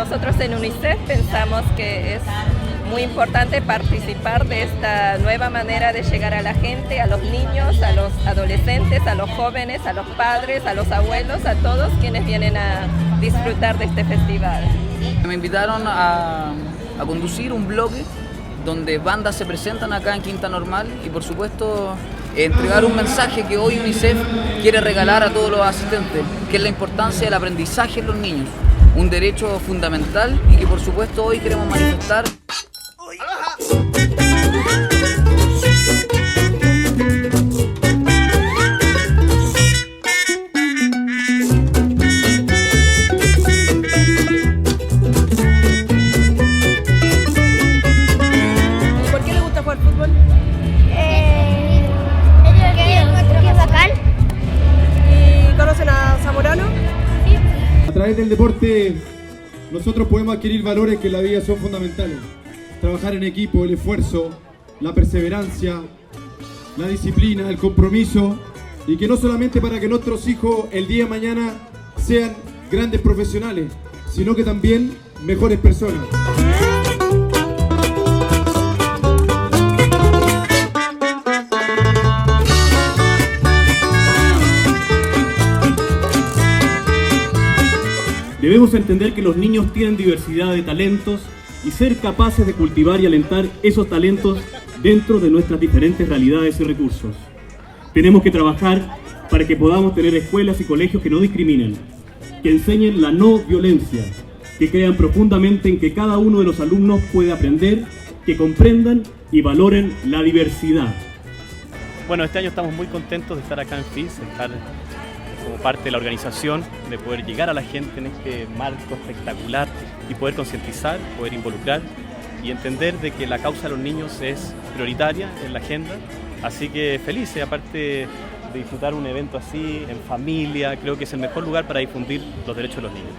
nosotros en UNICEF pensamos que es muy importante participar de esta nueva manera de llegar a la gente, a los niños, a los adolescentes, a los jóvenes, a los padres, a los abuelos, a todos quienes vienen a disfrutar de este festival. Me invitaron a conducir un bloque donde bandas se presentan acá en Quinta Normal y por supuesto entregar un mensaje que hoy UNICEF quiere regalar a todos los asistentes, que es la importancia del aprendizaje en los niños, un derecho fundamental y que por supuesto hoy queremos manifestar. ¿Por qué le gusta jugar fútbol? Qué bacán. ¿Y conocen a Zamorano? A través del deporte nosotros podemos adquirir valores que en la vida son fundamentales. Trabajar en equipo, el esfuerzo, la perseverancia, la disciplina, el compromiso y que no solamente para que nuestros hijos el día de mañana sean grandes profesionales, sino que también mejores personas. Debemos entender que los niños tienen diversidad de talentos y ser capaces de cultivar y alentar esos talentos dentro de nuestras diferentes realidades y recursos. Tenemos que trabajar para que podamos tener escuelas y colegios que no discriminen, que enseñen la no violencia, que crean profundamente en que cada uno de los alumnos puede aprender, que comprendan y valoren la diversidad. Bueno, este año estamos muy contentos de estar acá en FIS, de estar como parte de la organización, de poder llegar a la gente en este marco espectacular y poder concientizar, poder involucrar y entender de que la causa de los niños es prioritaria en la agenda. Así que felices, aparte de disfrutar un evento así, en familia, creo que es el mejor lugar para difundir los derechos de los niños.